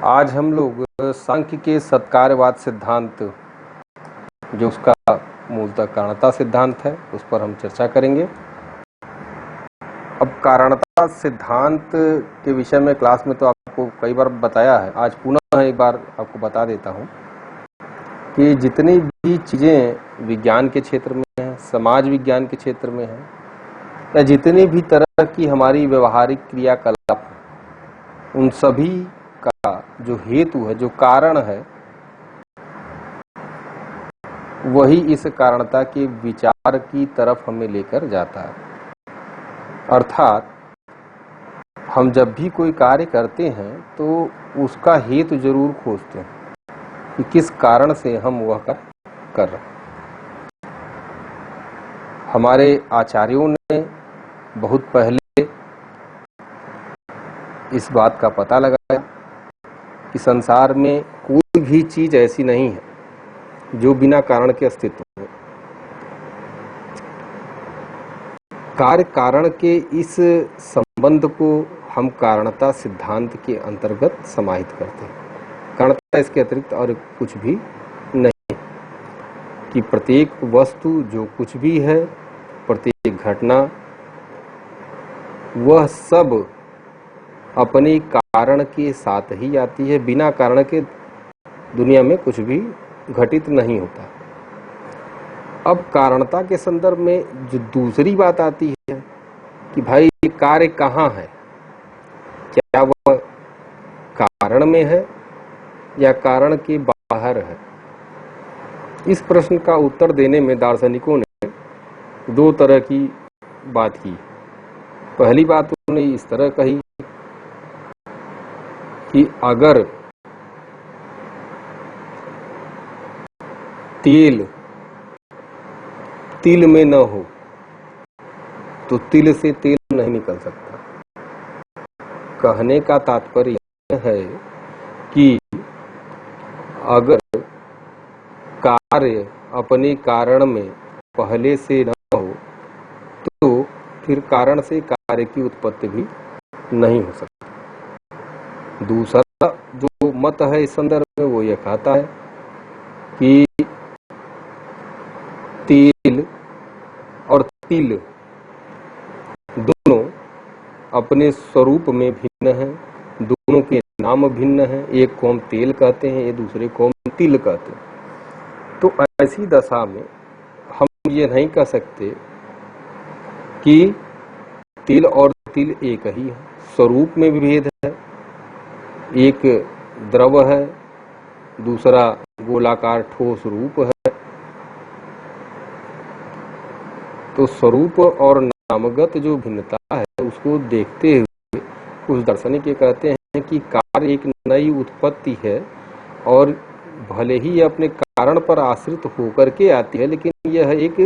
आज हम लोग सांख्य के सत्कार्यवाद सिद्धांत, जो उसका मूलतः कारणता सिद्धांत है, उस पर हम चर्चा करेंगे। अब कारणता सिद्धांत के विषय में क्लास में तो आपको कई बार बताया है, आज पुनः एक बार आपको बता देता हूँ कि जितनी भी चीज़ें विज्ञान के क्षेत्र में हैं, समाज विज्ञान के क्षेत्र में हैं, या जितनी भी तरह की हमारी व्यवहारिक क्रियाकलाप, उन सभी का जो हेतु है, जो कारण है, वही इस कारणता के विचार की तरफ हमें लेकर जाता है। अर्थात हम जब भी कोई कार्य करते हैं तो उसका हेतु जरूर खोजते हैं कि किस कारण से हम वह कर रहे हैं। हमारे आचार्यों ने बहुत पहले इस बात का पता लगाया कि संसार में कोई भी चीज ऐसी नहीं है जो बिना कारण के अस्तित्व में। कार्य कारण के इस संबंध को हम कारणता सिद्धांत के अंतर्गत समाहित करते हैं। कारणता इसके अतिरिक्त और कुछ भी नहीं, कि प्रत्येक वस्तु जो कुछ भी है, प्रत्येक घटना, वह सब अपने कारण के साथ ही आती है। बिना कारण के दुनिया में कुछ भी घटित नहीं होता। अब कारणता के संदर्भ में जो दूसरी बात आती है कि भाई कार्य कहाँ है, क्या वह कारण में है या कारण के बाहर है। इस प्रश्न का उत्तर देने में दार्शनिकों ने दो तरह की बात की। पहली बात उन्होंने इस तरह कही कि अगर तेल तिल में न हो तो तिल से तेल नहीं निकल सकता। कहने का तात्पर्य यह है कि अगर कार्य अपने कारण में पहले से न हो तो फिर कारण से कार्य की उत्पत्ति भी नहीं हो सकती। दूसरा जो मत है इस संदर्भ में, वो यह कहता है कि तेल और तिल दोनों अपने स्वरूप में भिन्न हैं, दोनों के नाम भिन्न हैं। एक को हम तेल कहते हैं, एक दूसरे को हम तिल कहते हैं। तो ऐसी दशा में हम ये नहीं कह सकते कि तिल और तिल एक ही है। स्वरूप में भी भेद है, एक द्रव है, दूसरा गोलाकार ठोस रूप है। तो स्वरूप और नामगत जो भिन्नता है, उसको देखते हुए कुछ दार्शनिक ये कहते हैं कि कार्य एक नई उत्पत्ति है और भले ही यह अपने कारण पर आश्रित होकर के आती है, लेकिन यह एक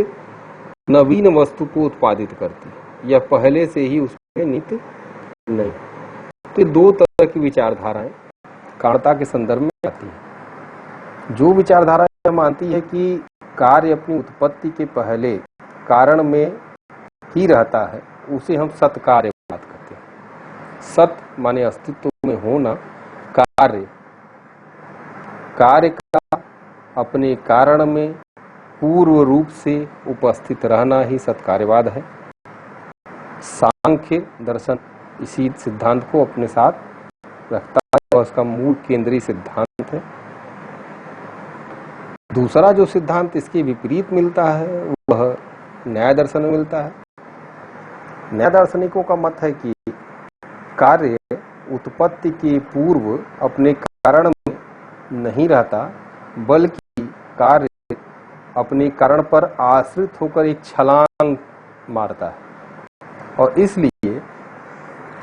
नवीन वस्तु को उत्पादित करती है, यह पहले से ही उसमें नित्य नहीं। तो दो तरह की विचारधाराएं कारणता के संदर्भ में आती है। जो विचारधारा मानती है कि कार्य अपनी उत्पत्ति के पहले कारण में ही रहता है, उसे हम सत्कार्यवाद कहते हैं। सत माने अस्तित्व में होना, कार्य का अपने कारण में पूर्व रूप से उपस्थित रहना ही सत्कार्यवाद है। सांख्य दर्शन इसी सिद्धांत को अपने साथ रखता है और उसका मूल केंद्रीय सिद्धांत है। दूसरा जो सिद्धांत इसके विपरीत मिलता है, वह न्याय दर्शन में मिलता है। न्याय दार्शनिकों का मत है कि कार्य उत्पत्ति के पूर्व अपने कारण में नहीं रहता, बल्कि कार्य अपने कारण पर आश्रित होकर एक छलांग मारता है। और इसलिए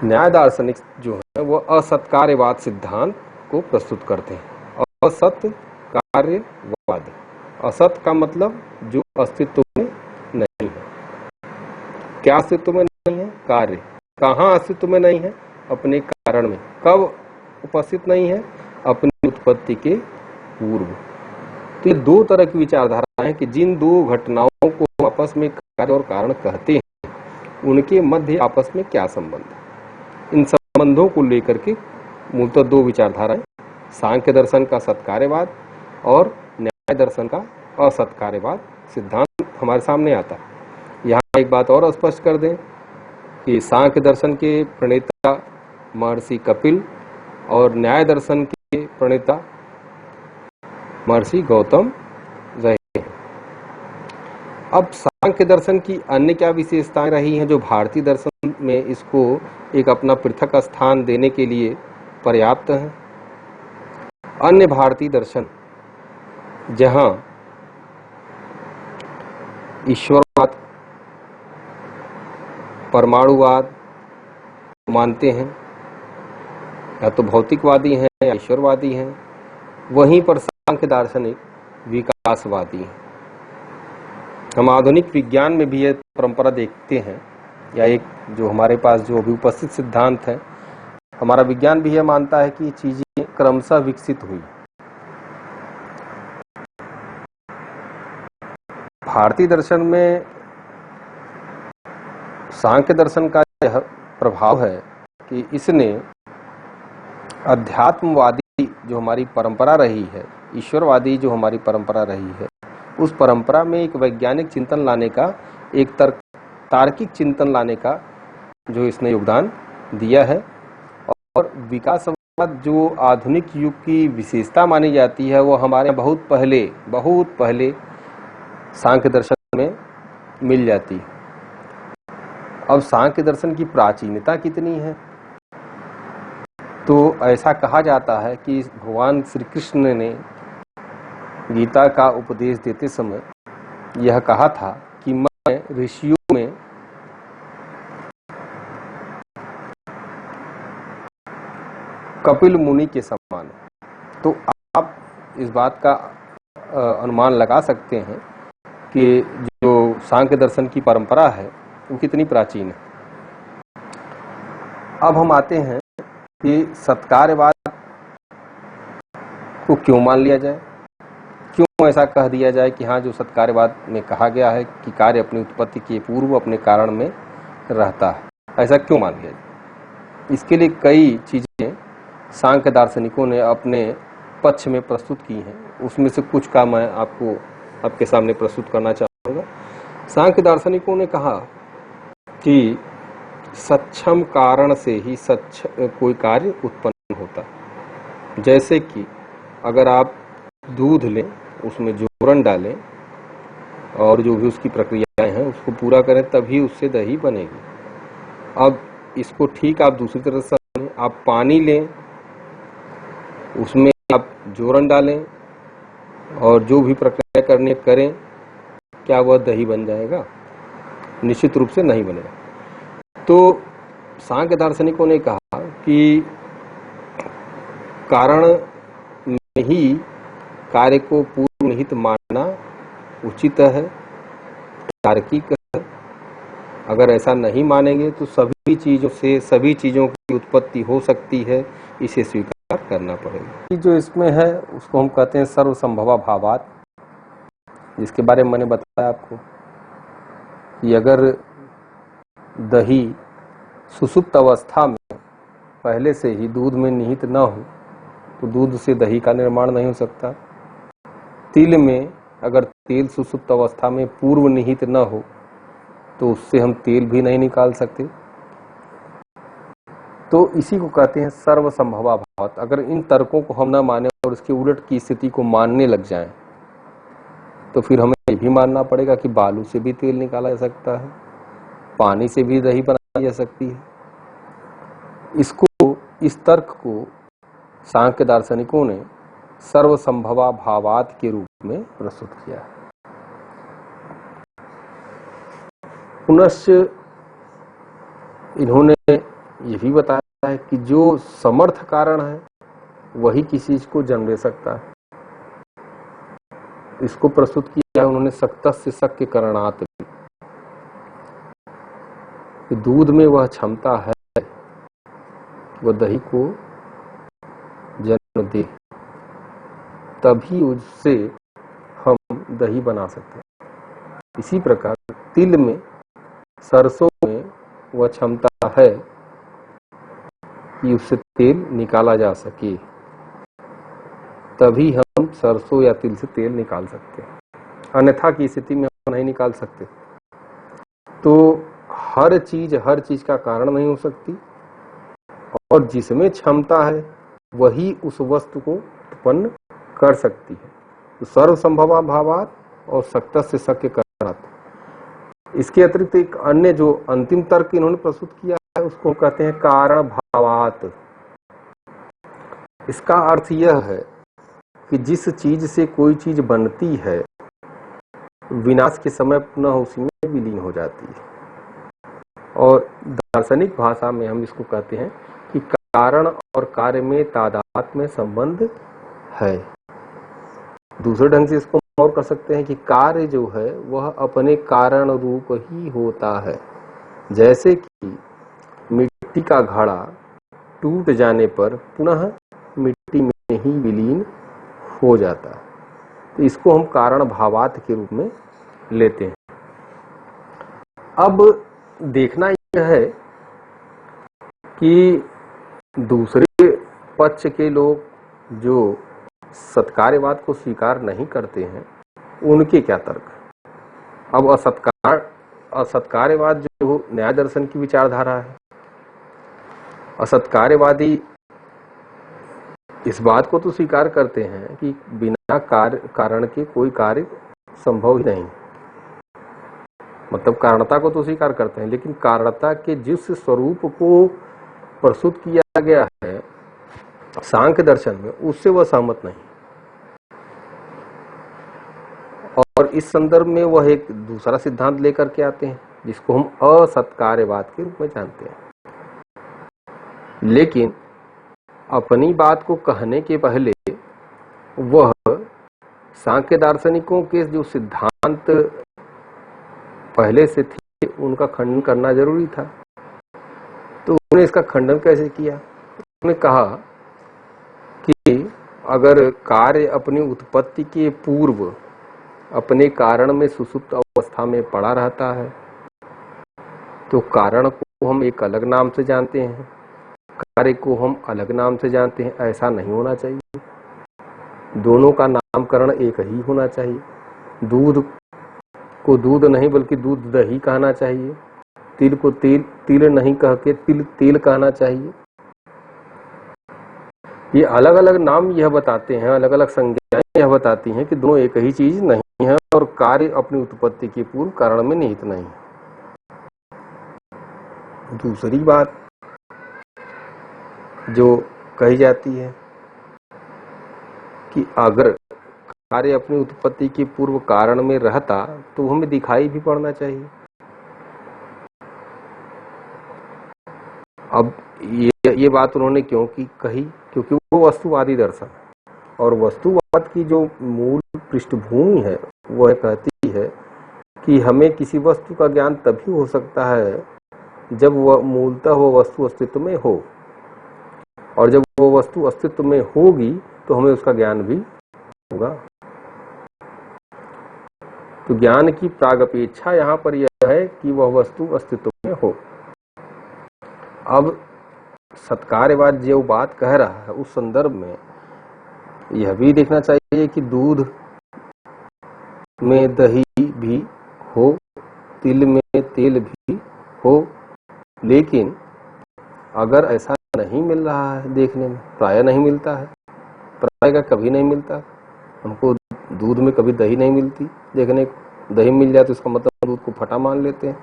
न्याय दार्शनिक जो है वह असत्कार्यवाद सिद्धांत को प्रस्तुत करते हैं। असत कार्यवाद, असत का मतलब जो अस्तित्व में नहीं है। क्या अस्तित्व में नहीं है? कार्य। कहाँ अस्तित्व में नहीं है? अपने कारण में। कब उपस्थित नहीं है? अपनी उत्पत्ति के पूर्व। तो ये दो तरह की विचारधारा है कि जिन दो घटनाओं को आपस में कार्य और कारण कहते हैं, उनके मध्य आपस में क्या संबंध है। इन संबंधों को लेकर के मूलतः दो विचारधाराएं सांख्य दर्शन का सत्कार्यवाद और न्याय दर्शन का असत्कार्यवाद सिद्धांत हमारे सामने आता है। यहाँ एक बात और स्पष्ट कर दें कि सांख्य दर्शन के प्रणेता महर्षि कपिल और न्याय दर्शन के प्रणेता महर्षि गौतम रहे हैं। अब सांख्य दर्शन की अन्य क्या विशेषताएं रही हैं जो भारतीय दर्शन में इसको एक अपना पृथक स्थान देने के लिए पर्याप्त हैं? अन्य भारतीय दर्शन जहां ईश्वरवाद, परमाणुवाद मानते हैं, या तो भौतिकवादी हैं या ईश्वरवादी हैं, वहीं पर सांख्य दार्शनिक विकासवादी हैं। हम आधुनिक विज्ञान में भी यह परंपरा देखते हैं, या एक जो हमारे पास जो अभी उपस्थित सिद्धांत है, हमारा विज्ञान भी यह मानता है कि चीजें क्रमशः विकसित हुई। भारतीय दर्शन में सांख्य दर्शन का यह प्रभाव है कि इसने अध्यात्मवादी जो हमारी परंपरा रही है, ईश्वरवादी जो हमारी परंपरा रही है, उस परंपरा में एक वैज्ञानिक चिंतन लाने का, एक तार्किक चिंतन लाने का जो इसने योगदान दिया है। और विकासवाद जो आधुनिक युग की विशेषता मानी जाती है, वो हमारे बहुत पहले सांख्य दर्शन में मिल जाती है। अब सांख्य दर्शन की प्राचीनता कितनी है? तो ऐसा कहा जाता है कि भगवान श्री कृष्ण ने गीता का उपदेश देते समय यह कहा था कि मैं ऋषियों में कपिल मुनि के समान हूं। तो आप इस बात का अनुमान लगा सकते हैं कि जो सांख्य दर्शन की परंपरा है वो कितनी प्राचीन है। अब हम आते हैं कि सत्कार्यवाद को क्यों मान लिया जाए, क्यों ऐसा कह दिया जाए कि हाँ, जो सत्कार्यवाद में कहा गया है कि कार्य अपनी उत्पत्ति के पूर्व अपने कारण में रहता है, ऐसा क्यों मान लिया जाए? इसके लिए कई चीजें सांख्य दार्शनिकों ने अपने पक्ष में प्रस्तुत की हैं। उसमें से कुछ का मैं आपके सामने प्रस्तुत करना चाहूँगा। सांख्य दार्शनिकों ने कहा कि सक्षम कारण से ही कोई कार्य उत्पन्न होता। जैसे कि अगर आप दूध लें, उसमें जोरन डालें और जो भी उसकी प्रक्रियाएं हैं उसको पूरा करें, तभी उससे दही बनेगी। अब इसको ठीक आप दूसरी तरह से समझें, आप पानी लें, उसमें आप जोरन डालें और जो भी प्रक्रिया करें, क्या वह दही बन जाएगा? निश्चित रूप से नहीं बनेगा। तो सांख्य दार्शनिकों ने कहा कि कारण में ही कार्य को पूर्व निहित मानना उचित है, तार्किक है। अगर ऐसा नहीं मानेंगे तो सभी चीजों की उत्पत्ति हो सकती है, इसे स्वीकार करना पड़ेगा। जो इसमें है उसको हम कहते हैं सर्वसंभवा भावात्, जिसके बारे में मैंने बताया आपको कि अगर दही सुसुप्त अवस्था में पहले से ही दूध में निहित न हो तो दूध से दही का निर्माण नहीं हो सकता। तिल में अगर तेल सुसुप्त अवस्था में पूर्व निहित न हो तो उससे हम तेल भी नहीं निकाल सकते। तो इसी को कहते हैं सर्वसंभवा भावात्। अगर इन तर्कों को हम न माने और इसके उलट की स्थिति को मानने लग जाएं तो फिर हमें ये भी मानना पड़ेगा कि बालू से भी तेल निकाला जा सकता है, पानी से भी दही बनाई जा सकती है। इस तर्क को सांख्य दार्शनिकों ने सर्वसंभवा भावात् के रूप में प्रस्तुत किया है। पुनश्च इन्होंने ये भी बताया है कि जो समर्थ कारण है वही किसी चीज को जन्म दे सकता है। इसको प्रस्तुत किया है उन्होंने सक्तस्य शक्य करणात्। दूध में वह क्षमता है वह दही को जन्म दे, तभी उससे हम दही बना सकते हैं। इसी प्रकार तिल में, सरसों में वह क्षमता है कि उससे तेल निकाला जा सके। तभी हम सरसों या तिल से तेल निकाल सकते हैं, अन्यथा की स्थिति में हम नहीं निकाल सकते। तो हर चीज का कारण नहीं हो सकती, और जिसमें क्षमता है वही उस वस्तु को उत्पन्न कर सकती है। तो सर्व संभवा भावात और शक्त से शक्य कारणात्। इसके अतिरिक्त एक अन्य जो अंतिम तर्क इन्होंने प्रस्तुत किया है उसको कहते हैं कारण भावात। इसका अर्थ यह है कि जिस चीज से कोई चीज बनती है विनाश के समय पुनः उसी में विलीन हो जाती है, और दार्शनिक भाषा में हम इसको कहते हैं कि कारण और कार्य में तादात्म्य संबंध है। दूसरे ढंग से इसको और कर सकते हैं कि कार्य जो है वह अपने कारण रूप ही होता है। जैसे कि मिट्टी का घड़ा टूट जाने पर पुनः मिट्टी में ही विलीन हो जाता है, तो इसको हम कारण भावात के रूप में लेते हैं। अब देखना यह है कि दूसरे पक्ष के लोग जो सत्कार्यवाद को स्वीकार नहीं करते हैं उनके क्या तर्क। अब असत्कार्यवाद जो न्याय दर्शन की विचारधारा है, असत्कार्यवादी इस बात को तो स्वीकार करते हैं कि बिना कारण के कोई कार्य संभव ही नहीं, मतलब कारणता को तो स्वीकार करते हैं, लेकिन कारणता के जिस स्वरूप को प्रस्तुत किया गया है सांख्य दर्शन में उससे वह सहमत नहीं, और इस संदर्भ में वह एक दूसरा सिद्धांत लेकर के आते हैं जिसको हम असत्कार्यवाद के रूप में जानते हैं। लेकिन अपनी बात को कहने के पहले वह सांख्य दार्शनिकों के जो सिद्धांत पहले से थे उनका खंडन करना जरूरी था। तो उन्होंने इसका खंडन कैसे किया? उन्होंने कहा कि अगर कार्य अपनी उत्पत्ति के पूर्व अपने कारण में सुसुप्त अवस्था में पड़ा रहता है तो कारण को हम एक अलग नाम से जानते हैं, कार्य को हम अलग नाम से जानते हैं। ऐसा नहीं होना चाहिए, दोनों का नामकरण एक ही होना चाहिए। दूध को दूध नहीं बल्कि दूध दही कहना चाहिए, तिल को तिल नहीं कह के तेल कहना चाहिए। ये अलग अलग नाम यह बताते हैं, अलग अलग संज्ञाएं यह बताती हैं कि दोनों एक ही चीज नहीं है और कार्य अपनी उत्पत्ति के पूर्व कारण में निहित नहीं। दूसरी बात जो कही जाती है कि अगर कार्य अपनी उत्पत्ति के पूर्व कारण में रहता तो हमें दिखाई भी पड़ना चाहिए। अब ये बात उन्होंने क्यों की कही? क्योंकि वो वस्तुवादी दर्शन है, और वस्तुवाद की जो मूल पृष्ठभूमि है वह कहती है कि हमें किसी वस्तु का ज्ञान तभी हो सकता है जब वह मूलतः वो वस्तु अस्तित्व में हो, और जब वो वस्तु अस्तित्व में होगी तो हमें उसका ज्ञान भी होगा। तो ज्ञान की प्रागपेक्षा यहाँ पर यह है कि वह वस्तु अस्तित्व में हो। अब सत्कार्यवाद जो बात कह रहा है उस संदर्भ में यह भी देखना चाहिए कि दूध में दही भी हो, तिल में तेल भी हो, लेकिन अगर ऐसा नहीं मिल रहा है देखने में, प्राय नहीं मिलता है, प्राय का कभी नहीं मिलता, हमको दूध में कभी दही नहीं मिलती देखने को, दही मिल जाए तो इसका मतलब दूध को फटा मान लेते हैं,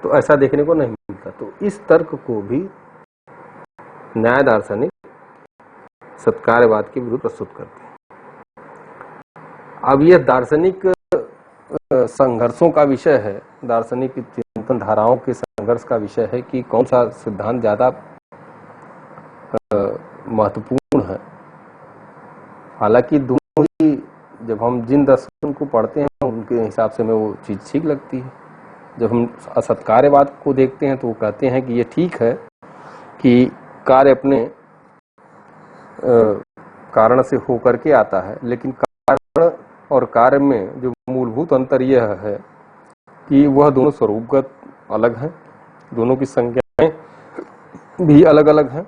तो ऐसा देखने को नहीं मिलता। तो इस तर्क को भी न्याय दार्शनिक सत्कार्यवाद के विरुद्ध प्रस्तुत करते हैं। अब यह दार्शनिक संघर्षों का विषय है, दार्शनिक चिंतन धाराओं के संघर्ष का विषय है कि कौन सा सिद्धांत ज्यादा महत्वपूर्ण है। हालांकि दोनों ही जब हम जिन दर्शन को पढ़ते हैं उनके हिसाब से हमें वो चीज ठीक लगती है। जब हम असत्कार्यवाद को देखते हैं तो वो कहते हैं कि ये ठीक है कि कार्य अपने कारण से होकर के आता है, लेकिन कारण और कार्य में जो मूलभूत अंतर यह है कि वह दोनों स्वरूपगत अलग हैं, दोनों की संज्ञाएं भी अलग अलग हैं।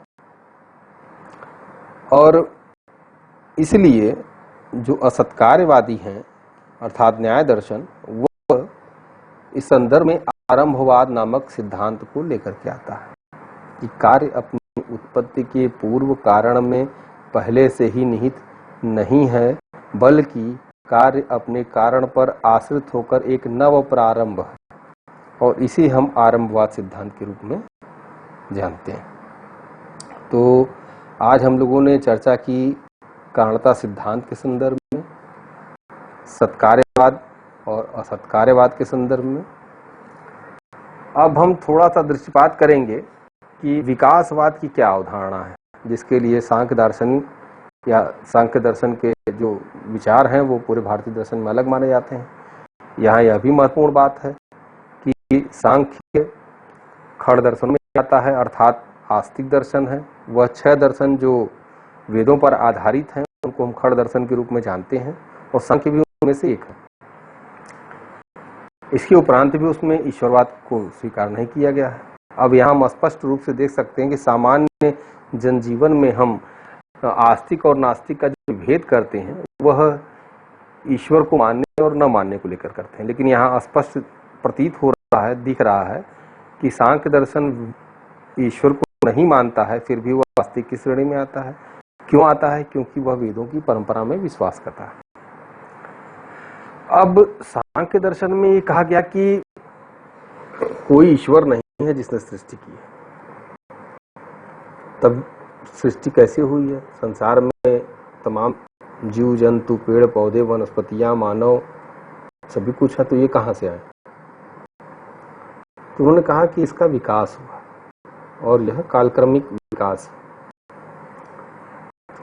और इसलिए जो असत्कार्यवादी हैं अर्थात न्याय दर्शन, वह इस संदर्भ में आरंभवाद नामक सिद्धांत को लेकर के आता है कि कार्य अपनी उत्पत्ति के पूर्व कारण में पहले से ही निहित नहीं है, बल्कि कार्य अपने कारण पर आश्रित होकर एक नव प्रारंभ है, और इसे हम आरंभवाद सिद्धांत के रूप में जानते हैं। तो आज हम लोगों ने चर्चा की कारणता सिद्धांत के संदर्भ में, सत्कार्यवाद और असत्कार्यवाद के संदर्भ में। अब हम थोड़ा सा दृष्टिपात करेंगे कि विकासवाद की क्या अवधारणा है, जिसके लिए सांख्य दार्शनिक या सांख्य दर्शन के जो विचार हैं वो पूरे भारतीय दर्शन में अलग माने जाते हैं। यहाँ यह भी महत्वपूर्ण बात है कि सांख्य खड़ दर्शन में आता है, अर्थात आस्तिक दर्शन है। वह 6 दर्शन जो वेदों पर आधारित हैं उनको हम खड़ दर्शन के रूप में जानते हैं, और सांख्य भी उनमें से एक है। इसके उपरांत भी उसमें ईश्वरवाद को स्वीकार नहीं किया गया है। अब यहाँ हम स्पष्ट रूप से देख सकते हैं कि सामान्य जनजीवन में हम आस्तिक और नास्तिक का जो भेद करते हैं वह ईश्वर को मानने और न मानने को लेकर करते हैं, लेकिन यहाँ स्पष्ट प्रतीत हो रहा है, दिख रहा है कि सांख्य दर्शन ईश्वर को नहीं मानता है, फिर भी वह आस्तिक की श्रेणी में आता है। क्यों आता है? क्योंकि वह वेदों की परंपरा में विश्वास करता है। अब सांख्य दर्शन में ये कहा गया कि कोई ईश्वर नहीं है जिसने सृष्टि की है। तब सृष्टि कैसे हुई है? संसार में तमाम जीव जंतु, पेड़ पौधे, वनस्पतियां, मानव सभी कुछ है, तो ये कहां से आए? तो उन्होंने कहा कि इसका विकास हुआ, और यह कालक्रमिक विकास है।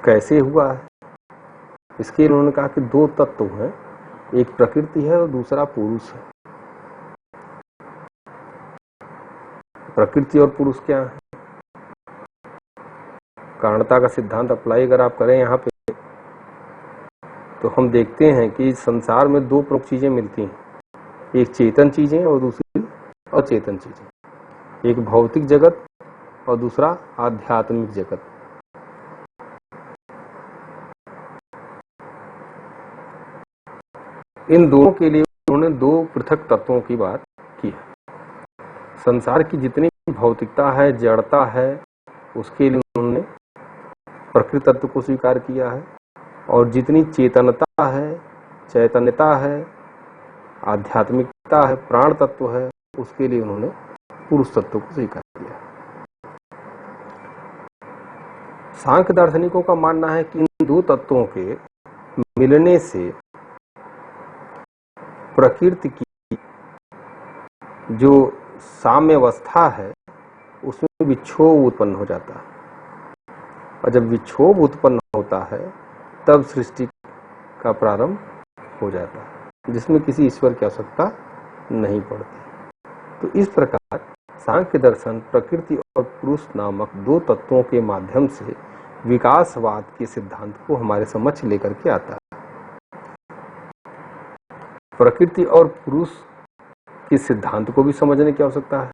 कैसे हुआ है? इसके उन्होंने कहा कि 2 तत्व हैं, एक प्रकृति है और दूसरा पुरुष है। प्रकृति और पुरुष क्या है? कारणता का सिद्धांत अप्लाई अगर आप करें यहाँ पे, तो हम देखते हैं कि संसार में 2 प्रमुख चीजें मिलती हैं, एक चेतन चीजें और दूसरी अचेतन चीजें। एक भौतिक जगत और दूसरा आध्यात्मिक जगत। इन दोनों के लिए उन्होंने 2 पृथक तत्वों की बात की है। संसार की जितनी भौतिकता है, जड़ता है, उसके लिए उन्होंने प्रकृति तत्व को स्वीकार किया है, और जितनी चेतनता है, चैतन्यता है, आध्यात्मिकता है, प्राण तत्व है, उसके लिए उन्होंने पुरुष तत्व को स्वीकार किया। सांख्य दार्शनिकों का मानना है कि इन 2 तत्वों के मिलने से प्रकृति की जो साम्य अवस्था है उसमें विक्षोभ उत्पन्न हो जाता है, और जब विक्षोभ उत्पन्न होता है तब सृष्टि का प्रारंभ हो जाता है, जिसमें किसी ईश्वर की आवश्यकता नहीं पड़ती। तो इस प्रकार सांख्य दर्शन प्रकृति और पुरुष नामक 2 तत्वों के माध्यम से विकासवाद के सिद्धांत को हमारे समक्ष लेकर के आता है। प्रकृति और पुरुष के सिद्धांत को भी समझने की आवश्यकता है,